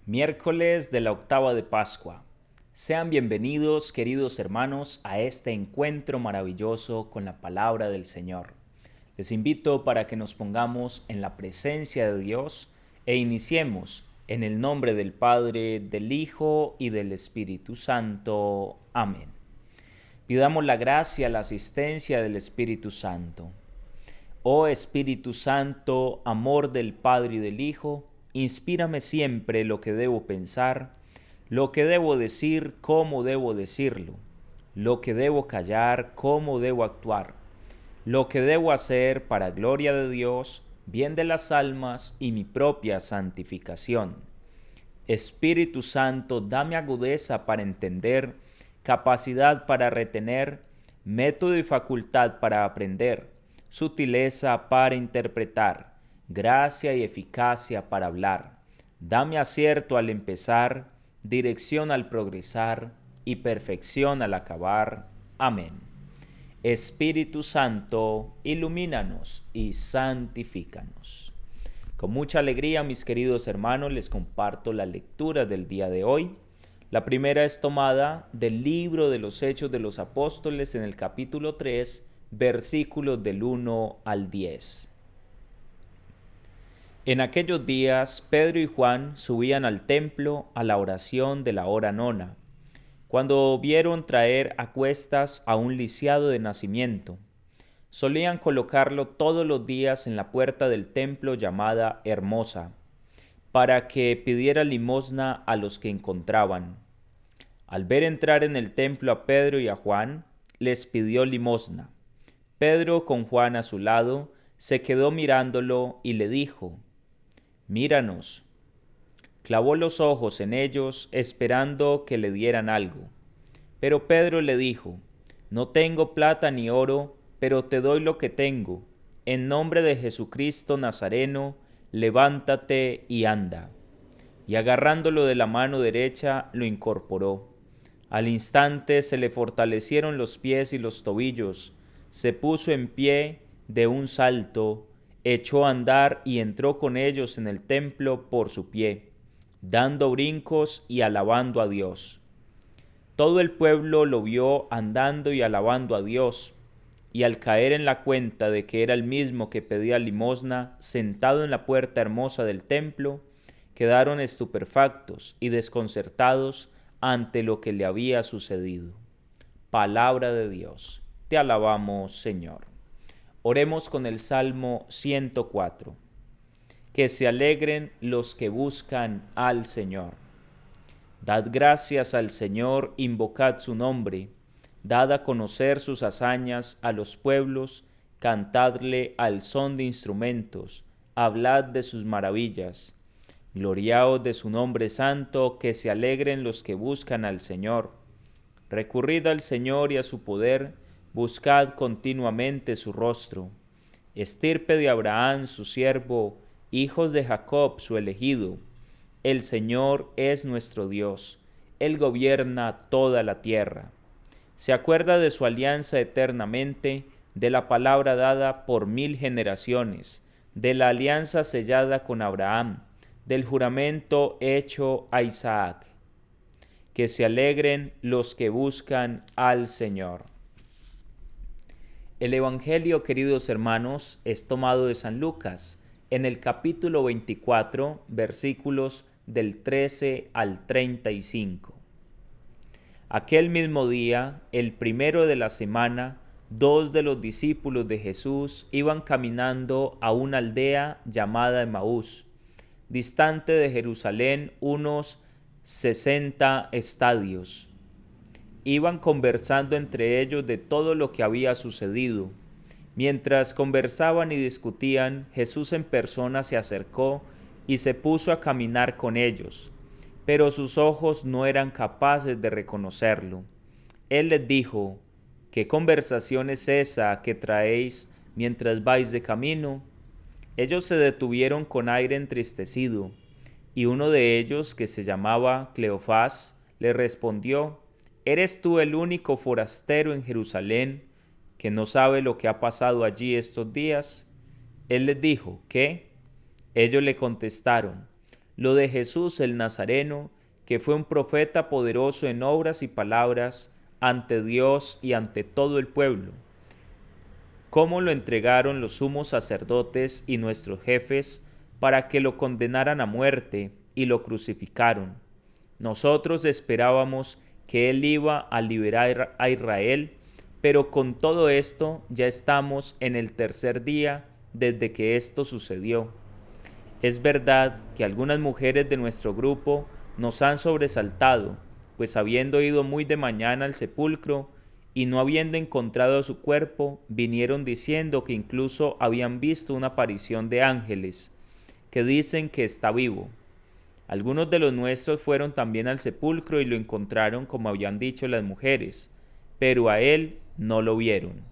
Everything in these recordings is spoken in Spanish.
Miércoles de la octava de Pascua. Sean bienvenidos, queridos hermanos, a este encuentro maravilloso con la palabra del Señor. Les invito para que nos pongamos en la presencia de Dios e iniciemos en el nombre del Padre, del Hijo y del Espíritu Santo. Amén. Pidamos la gracia, la asistencia del Espíritu Santo. Oh Espíritu Santo, amor del Padre y del Hijo, inspírame siempre lo que debo pensar, lo que debo decir, cómo debo decirlo, lo que debo callar, cómo debo actuar, lo que debo hacer para gloria de Dios, bien de las almas y mi propia santificación. Espíritu Santo, dame agudeza para entender, capacidad para retener, método y facultad para aprender, sutileza para interpretar, gracia y eficacia para hablar. Dame acierto al empezar, dirección al progresar y perfección al acabar. Amén. Espíritu Santo, ilumínanos y santifícanos. Con mucha alegría, mis queridos hermanos, les comparto la lectura del día de hoy. La primera es tomada del libro de los Hechos de los Apóstoles en el capítulo 3, versículos del 1 al 10. En aquellos días, Pedro y Juan subían al templo a la oración de la hora nona, cuando vieron traer a cuestas a un lisiado de nacimiento. Solían colocarlo todos los días en la puerta del templo llamada Hermosa, para que pidiera limosna a los que encontraban. Al ver entrar en el templo a Pedro y a Juan, les pidió limosna. Pedro, con Juan a su lado, se quedó mirándolo y le dijo: «Míranos». Clavó los ojos en ellos, esperando que le dieran algo. Pero Pedro le dijo: «No tengo plata ni oro, pero te doy lo que tengo. En nombre de Jesucristo Nazareno, levántate y anda». Y agarrándolo de la mano derecha, lo incorporó. Al instante se le fortalecieron los pies y los tobillos, se puso en pie de un salto, echó a andar y entró con ellos en el templo por su pie, dando brincos y alabando a Dios. Todo el pueblo lo vio andando y alabando a Dios, y al caer en la cuenta de que era el mismo que pedía limosna sentado en la puerta hermosa del templo, quedaron estupefactos y desconcertados ante lo que le había sucedido. Palabra de Dios. Te alabamos, Señor. Oremos con el Salmo 104. Que se alegren los que buscan al Señor. Dad gracias al Señor, invocad su nombre, dad a conocer sus hazañas a los pueblos, cantadle al son de instrumentos, hablad de sus maravillas. Gloriaos de su nombre santo, que se alegren los que buscan al Señor. Recurrid al Señor y a su poder, buscad continuamente su rostro. Estirpe de Abraham su siervo, hijos de Jacob su elegido. El Señor es nuestro Dios, Él gobierna toda la tierra. Se acuerda de su alianza eternamente, de la palabra dada por 1000 generaciones, de la alianza sellada con Abraham, del juramento hecho a Isaac. Que se alegren los que buscan al Señor. El Evangelio, queridos hermanos, es tomado de San Lucas, en el capítulo 24, versículos del 13 al 35. Aquel mismo día, el primero de la semana, 2 de los discípulos de Jesús iban caminando a una aldea llamada Emaús, distante de Jerusalén unos 60 estadios. Iban conversando entre ellos de todo lo que había sucedido. Mientras conversaban y discutían, Jesús en persona se acercó y se puso a caminar con ellos, pero sus ojos no eran capaces de reconocerlo. Él les dijo: «¿Qué conversación es esa que traéis mientras vais de camino?». Ellos se detuvieron con aire entristecido, y uno de ellos, que se llamaba Cleofás, le respondió: «¿Eres tú el único forastero en Jerusalén que no sabe lo que ha pasado allí estos días?». Él les dijo: «¿Qué?». Ellos le contestaron: lo de Jesús el Nazareno, que fue un profeta poderoso en obras y palabras ante Dios y ante todo el pueblo. Cómo lo entregaron los sumos sacerdotes y nuestros jefes para que lo condenaran a muerte y lo crucificaron. Nosotros esperábamos que él iba a liberar a Israel, pero con todo esto ya estamos en el tercer día desde que esto sucedió. Es verdad que algunas mujeres de nuestro grupo nos han sobresaltado, pues habiendo ido muy de mañana al sepulcro y no habiendo encontrado su cuerpo, vinieron diciendo que incluso habían visto una aparición de ángeles, que dicen que está vivo. Algunos de los nuestros fueron también al sepulcro y lo encontraron como habían dicho las mujeres, pero a él no lo vieron.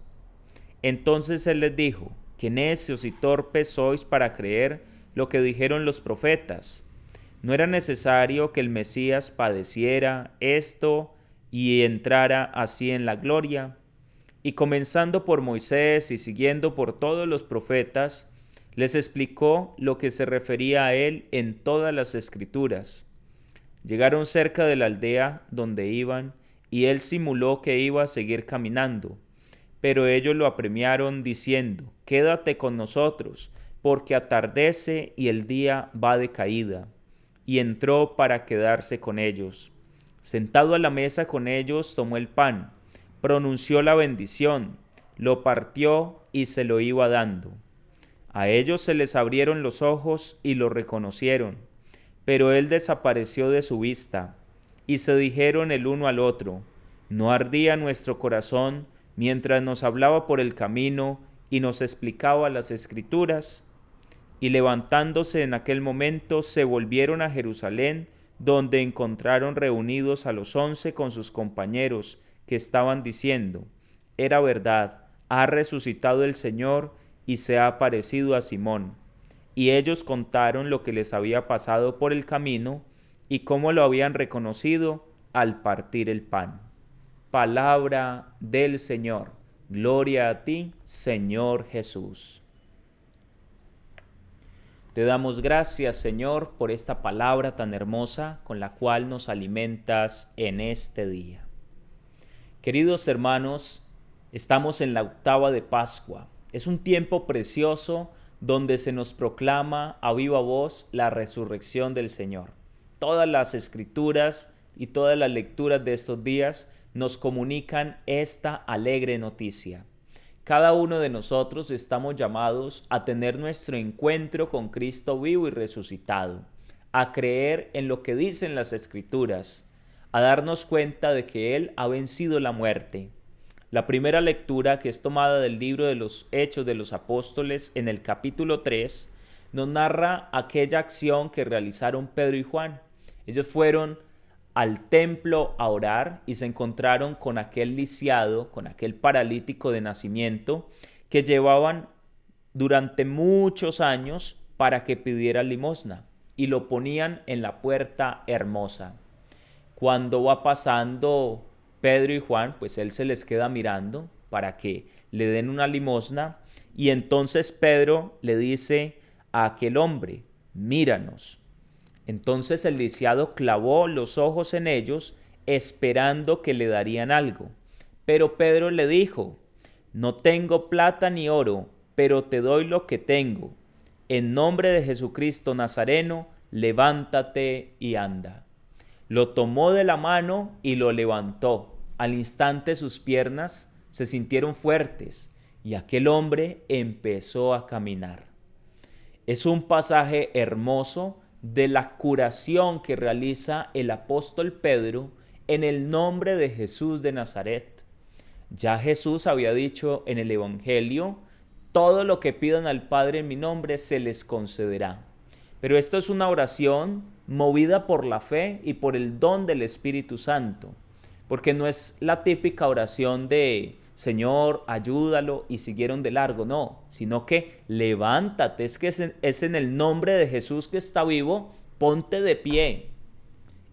Entonces él les dijo: qué necios y torpes sois para creer lo que dijeron los profetas. ¿No era necesario que el Mesías padeciera esto y entrara así en la gloria? Y comenzando por Moisés y siguiendo por todos los profetas, les explicó lo que se refería a él en todas las escrituras. Llegaron cerca de la aldea donde iban, y él simuló que iba a seguir caminando. Pero ellos lo apremiaron diciendo: quédate con nosotros, porque atardece y el día va de caída. Y entró para quedarse con ellos. Sentado a la mesa con ellos, tomó el pan, pronunció la bendición, lo partió y se lo iba dando. A ellos se les abrieron los ojos y lo reconocieron, pero él desapareció de su vista. Y se dijeron el uno al otro: ¿no ardía nuestro corazón mientras nos hablaba por el camino y nos explicaba las Escrituras? Y levantándose en aquel momento se volvieron a Jerusalén, donde encontraron reunidos a los 11 con sus compañeros, que estaban diciendo: era verdad, ha resucitado el Señor y se ha aparecido a Simón. Y ellos contaron lo que les había pasado por el camino y cómo lo habían reconocido al partir el pan. Palabra del Señor. Gloria a ti, Señor Jesús. Te damos gracias, Señor, por esta palabra tan hermosa con la cual nos alimentas en este día. Queridos hermanos, estamos en la octava de Pascua. Es un tiempo precioso donde se nos proclama a viva voz la resurrección del Señor. Todas las escrituras y todas las lecturas de estos días nos comunican esta alegre noticia. Cada uno de nosotros estamos llamados a tener nuestro encuentro con Cristo vivo y resucitado, a creer en lo que dicen las Escrituras, a darnos cuenta de que Él ha vencido la muerte. La primera lectura, que es tomada del libro de los Hechos de los Apóstoles en el capítulo 3, nos narra aquella acción que realizaron Pedro y Juan. Ellos fueron al templo a orar y se encontraron con aquel lisiado, con aquel paralítico de nacimiento que llevaban durante muchos años para que pidiera limosna, y lo ponían en la puerta hermosa. Cuando va pasando Pedro y Juan, pues él se les queda mirando para que le den una limosna, y entonces Pedro le dice a aquel hombre: míranos. Entonces el lisiado clavó los ojos en ellos, esperando que le darían algo. Pero Pedro le dijo: no tengo plata ni oro, pero te doy lo que tengo. En nombre de Jesucristo Nazareno, levántate y anda. Lo tomó de la mano y lo levantó. Al instante sus piernas se sintieron fuertes y aquel hombre empezó a caminar. Es un pasaje hermoso de la curación que realiza el apóstol Pedro en el nombre de Jesús de Nazaret. Ya Jesús había dicho en el Evangelio: todo lo que pidan al Padre en mi nombre se les concederá. Pero esto es una oración movida por la fe y por el don del Espíritu Santo, porque no es la típica oración de Señor, ayúdalo, y siguieron de largo, no, sino que levántate, es que es en el nombre de Jesús que está vivo, ponte de pie.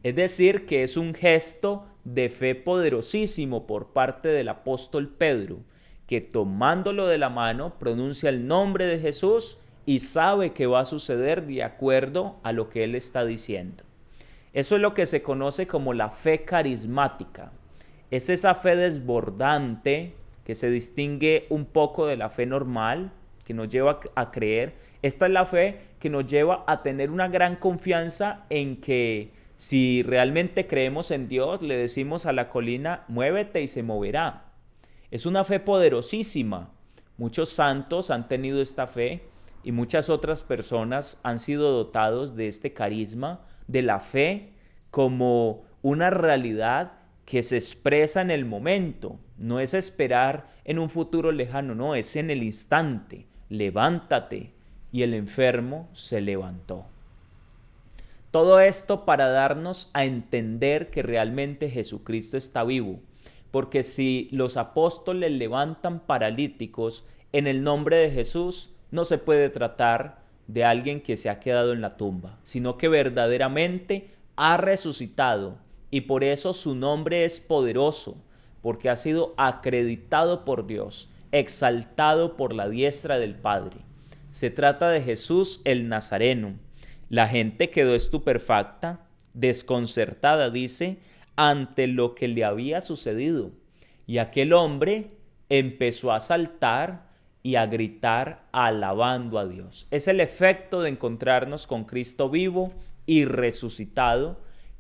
Es decir, que es un gesto de fe poderosísimo por parte del apóstol Pedro, que tomándolo de la mano pronuncia el nombre de Jesús y sabe que va a suceder de acuerdo a lo que él está diciendo. Eso es lo que se conoce como la fe carismática. Es esa fe desbordante que se distingue un poco de la fe normal, que nos lleva a creer. Esta es la fe que nos lleva a tener una gran confianza en que si realmente creemos en Dios, le decimos a la colina, muévete y se moverá. Es una fe poderosísima. Muchos santos han tenido esta fe y muchas otras personas han sido dotados de este carisma, de la fe como una realidad que se expresa en el momento. No es esperar en un futuro lejano, no, es en el instante. Levántate. Y el enfermo se levantó. Todo esto para darnos a entender que realmente Jesucristo está vivo. Porque si los apóstoles levantan paralíticos en el nombre de Jesús, no se puede tratar de alguien que se ha quedado en la tumba, sino que verdaderamente ha resucitado. Y por eso su nombre es poderoso, porque ha sido acreditado por Dios, exaltado por la diestra del Padre. Se trata de Jesús el Nazareno. La gente quedó estupefacta, desconcertada, dice, ante lo que le había sucedido. Y aquel hombre empezó a saltar y a gritar alabando a Dios. Es el efecto de encontrarnos con Cristo vivo y resucitado,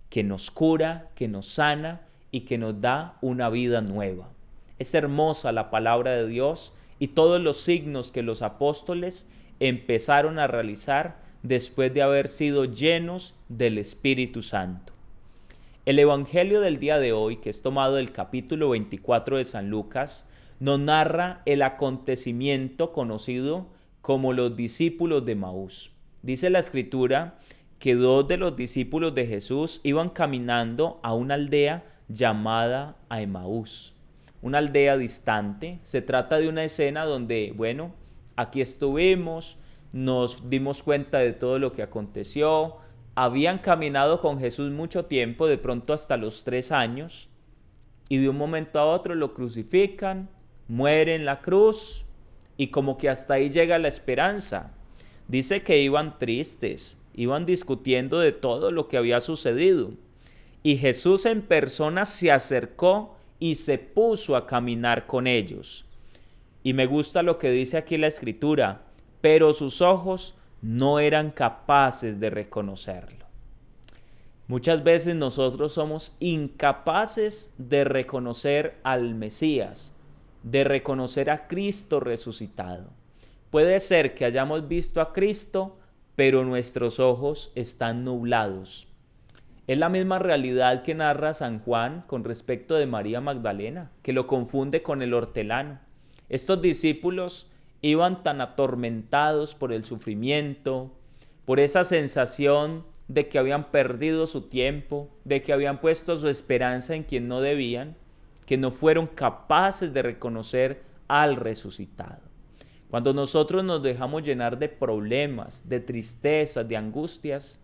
que nos cura, que nos sana y que nos da una vida nueva. Es hermosa la palabra de Dios y todos los signos que los apóstoles empezaron a realizar después de haber sido llenos del Espíritu Santo. El Evangelio del día de hoy, que es tomado del capítulo 24 de San Lucas, nos narra el acontecimiento conocido como los discípulos de Emaús. Dice la Escritura que 2 de los discípulos de Jesús iban caminando a una aldea llamada Emaús, una aldea distante. Se trata de una escena donde, bueno, aquí estuvimos, nos dimos cuenta de todo lo que aconteció. Habían caminado con Jesús mucho tiempo, de pronto hasta los 3 años, y de un momento a otro lo crucifican, muere en la cruz, y como que hasta ahí llega la esperanza. Dice que iban tristes, iban discutiendo de todo lo que había sucedido, y Jesús en persona se acercó y se puso a caminar con ellos. Y me gusta lo que dice aquí la Escritura, pero sus ojos no eran capaces de reconocerlo. Muchas veces nosotros somos incapaces de reconocer al Mesías, de reconocer a Cristo resucitado. Puede ser que hayamos visto a Cristo, pero nuestros ojos están nublados. Es la misma realidad que narra San Juan con respecto de María Magdalena, que lo confunde con el hortelano. Estos discípulos iban tan atormentados por el sufrimiento, por esa sensación de que habían perdido su tiempo, de que habían puesto su esperanza en quien no debían, que no fueron capaces de reconocer al resucitado. Cuando nosotros nos dejamos llenar de problemas, de tristezas, de angustias,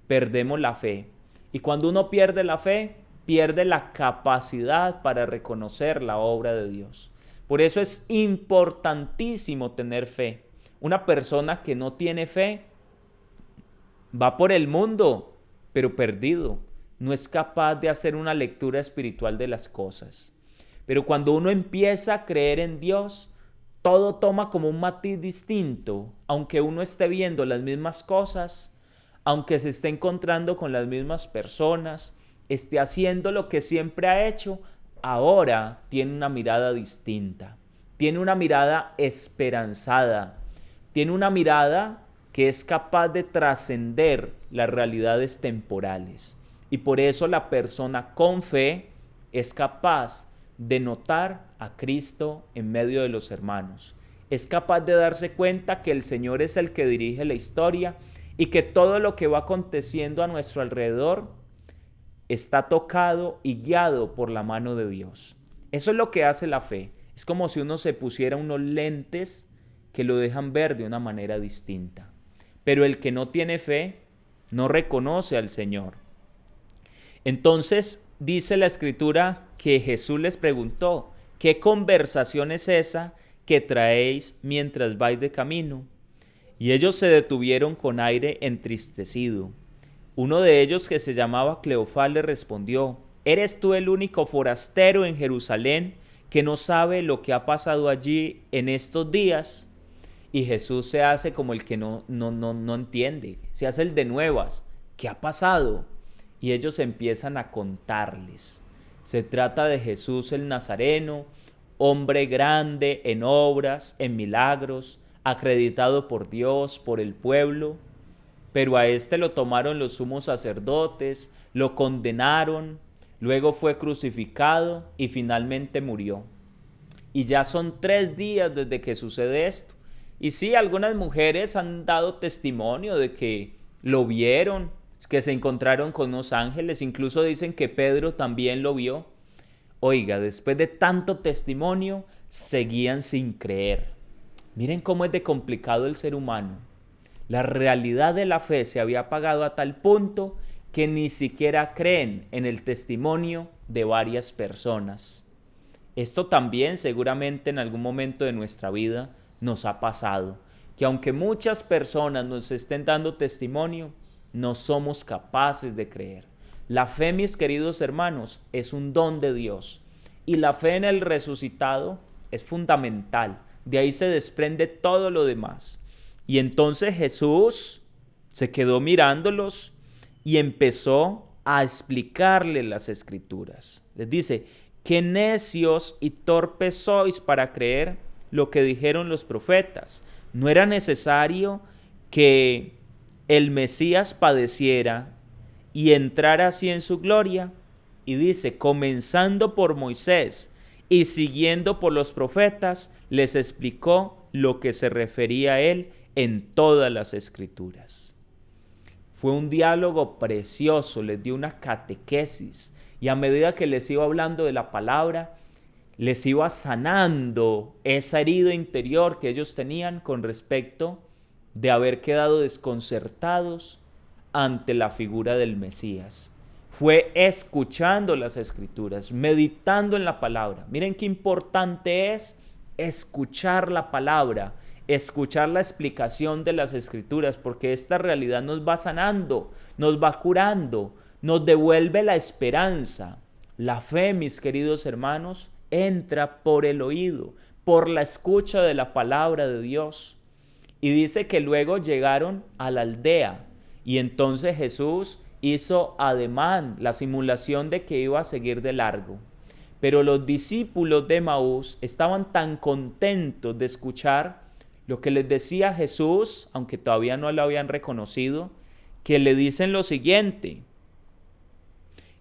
perdemos la fe. Y cuando uno pierde la fe, pierde la capacidad para reconocer la obra de Dios. Por eso es importantísimo tener fe. Una persona que no tiene fe va por el mundo, pero perdido. No es capaz de hacer una lectura espiritual de las cosas. Pero cuando uno empieza a creer en Dios, todo toma como un matiz distinto. Aunque uno esté viendo las mismas cosas, aunque se esté encontrando con las mismas personas, esté haciendo lo que siempre ha hecho, ahora tiene una mirada distinta, tiene una mirada esperanzada, tiene una mirada que es capaz de trascender las realidades temporales. Y por eso la persona con fe es capaz de notar a Cristo en medio de los hermanos. Es capaz de darse cuenta que el Señor es el que dirige la historia y que todo lo que va aconteciendo a nuestro alrededor está tocado y guiado por la mano de Dios. Eso es lo que hace la fe. Es como si uno se pusiera unos lentes que lo dejan ver de una manera distinta. Pero el que no tiene fe no reconoce al Señor. Entonces dice la Escritura que Jesús les preguntó: ¿qué conversación es esa que traéis mientras vais de camino? Y ellos se detuvieron con aire entristecido. Uno de ellos, que se llamaba Cleofás, le respondió: ¿Eres tú el único forastero en Jerusalén que no sabe lo que ha pasado allí en estos días? Y Jesús se hace como el que no entiende, se hace el de nuevas. ¿Qué ha pasado? Y ellos empiezan a contarles. Se trata de Jesús el Nazareno, hombre grande en obras, en milagros, acreditado por Dios, por el pueblo. Pero a este lo tomaron los sumos sacerdotes, lo condenaron, luego fue crucificado y finalmente murió. Y ya son 3 días desde que sucede esto. Y sí, algunas mujeres han dado testimonio de que lo vieron, que se encontraron con unos ángeles, incluso dicen que Pedro también lo vio. Oiga, después de tanto testimonio, seguían sin creer. Miren cómo es de complicado el ser humano. La realidad de la fe se había apagado a tal punto que ni siquiera creen en el testimonio de varias personas. Esto también seguramente en algún momento de nuestra vida nos ha pasado, que aunque muchas personas nos estén dando testimonio, no somos capaces de creer. La fe, mis queridos hermanos, es un don de Dios, y la fe en el resucitado es fundamental. De ahí se desprende todo lo demás. Y entonces Jesús se quedó mirándolos y empezó a explicarles las Escrituras. Les dice: qué necios y torpes sois para creer lo que dijeron los profetas. ¿No era necesario que el Mesías padeciera y entrara así en su gloria? Y dice: comenzando por Moisés y siguiendo por los profetas, les explicó lo que se refería a él en todas las Escrituras. Fue un diálogo precioso, les dio una catequesis, y a medida que les iba hablando de la palabra, les iba sanando esa herida interior que ellos tenían con respecto de haber quedado desconcertados ante la figura del Mesías. Fue escuchando las Escrituras, meditando en la palabra. Miren qué importante es escuchar la palabra, escuchar la explicación de las Escrituras, porque esta realidad nos va sanando, nos va curando, nos devuelve la esperanza. La fe, mis queridos hermanos, entra por el oído, por la escucha de la palabra de Dios. Y dice que luego llegaron a la aldea, y entonces Jesús hizo ademán, la simulación de que iba a seguir de largo. Pero los discípulos de Emaús estaban tan contentos de escuchar lo que les decía Jesús, aunque todavía no lo habían reconocido, que le dicen lo siguiente: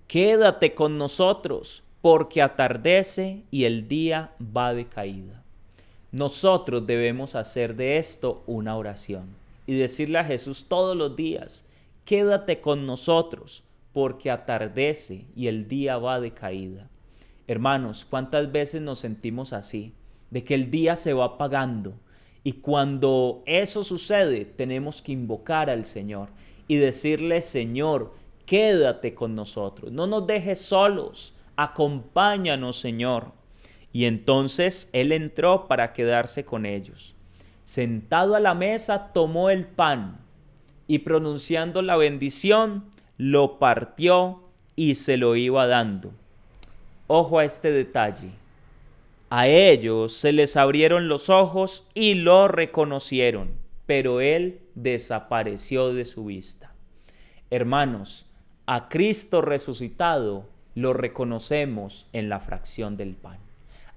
quédate con nosotros, porque atardece y el día va de caída. Nosotros debemos hacer de esto una oración y decirle a Jesús todos los días: quédate con nosotros, porque atardece y el día va de caída. Hermanos, ¿cuántas veces nos sentimos así? De que el día se va apagando, y cuando eso sucede tenemos que invocar al Señor y decirle: Señor, quédate con nosotros, no nos dejes solos, acompáñanos, Señor. Y entonces Él entró para quedarse con ellos. Sentado a la mesa, tomó el pan y, pronunciando la bendición, lo partió y se lo iba dando. Ojo a este detalle. A ellos se les abrieron los ojos y lo reconocieron, pero Él desapareció de su vista. Hermanos, a Cristo resucitado lo reconocemos en la fracción del pan.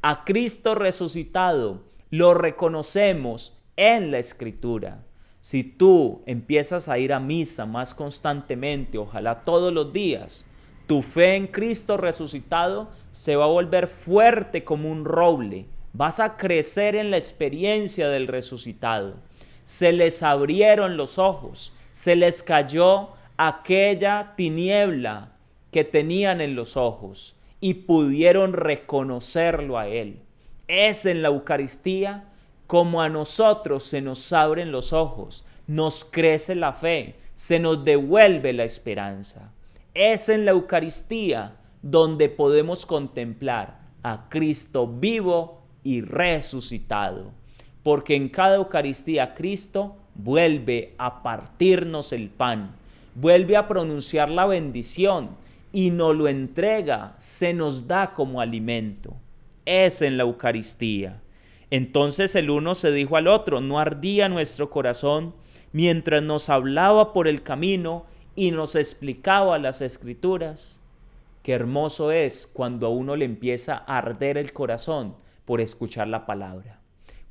A Cristo resucitado lo reconocemos en la Escritura. Si tú empiezas a ir a misa más constantemente, ojalá todos los días, tu fe en Cristo resucitado se va a volver fuerte como un roble. Vas a crecer en la experiencia del resucitado. Se les abrieron los ojos, se les cayó aquella tiniebla que tenían en los ojos y pudieron reconocerlo a Él. Es en la Eucaristía como a nosotros se nos abren los ojos, nos crece la fe, se nos devuelve la esperanza. Es en la Eucaristía donde podemos contemplar a Cristo vivo y resucitado, porque en cada Eucaristía Cristo vuelve a partirnos el pan, vuelve a pronunciar la bendición y nos lo entrega, se nos da como alimento. Es en la Eucaristía. Entonces el uno se dijo al otro: ¿no ardía nuestro corazón mientras nos hablaba por el camino y nos explicaba las Escrituras? Qué hermoso es cuando a uno le empieza a arder el corazón por escuchar la palabra.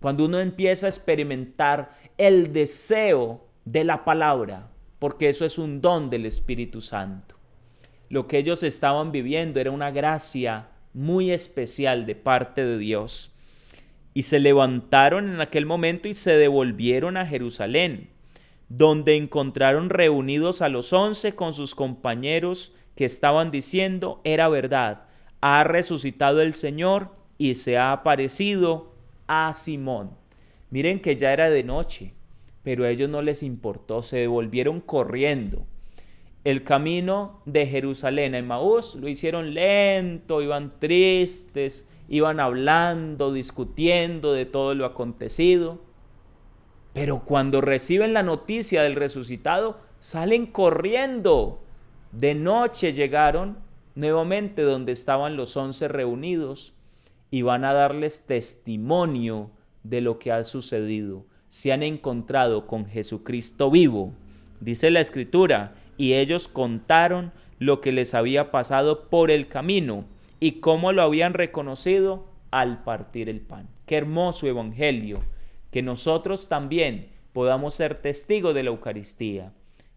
Cuando uno empieza a experimentar el deseo de la palabra, porque eso es un don del Espíritu Santo. Lo que ellos estaban viviendo era una gracia muy especial de parte de Dios. Y se levantaron en aquel momento y se devolvieron a Jerusalén, donde encontraron reunidos a los 11 con sus compañeros, que estaban diciendo: era verdad, ha resucitado el Señor y se ha aparecido a Simón. Miren que ya era de noche, pero a ellos no les importó, se devolvieron corriendo. El camino de Jerusalén a Emaús lo hicieron lento, iban tristes, iban hablando, discutiendo de todo lo acontecido. Pero cuando reciben la noticia del resucitado, salen corriendo. De noche llegaron nuevamente donde estaban los 11 reunidos y van a darles testimonio de lo que ha sucedido. Se han encontrado con Jesucristo vivo. Dice la Escritura: y ellos contaron lo que les había pasado por el camino y cómo lo habían reconocido al partir el pan. Qué hermoso evangelio, que nosotros también podamos ser testigos de la Eucaristía.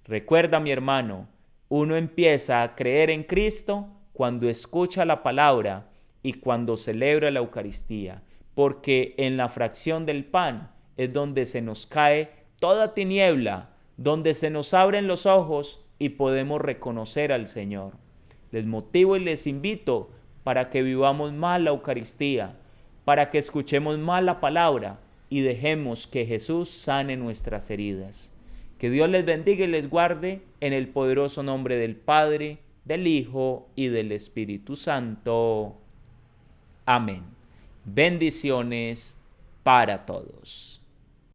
Recuerda, mi hermano, uno empieza a creer en Cristo cuando escucha la palabra y cuando celebra la Eucaristía, porque en la fracción del pan es donde se nos cae toda tiniebla, donde se nos abren los ojos y podemos reconocer al Señor. Les motivo y les invito para que vivamos más la Eucaristía, para que escuchemos más la palabra y dejemos que Jesús sane nuestras heridas. Que Dios les bendiga y les guarde en el poderoso nombre del Padre, del Hijo y del Espíritu Santo. Amén. Bendiciones para todos.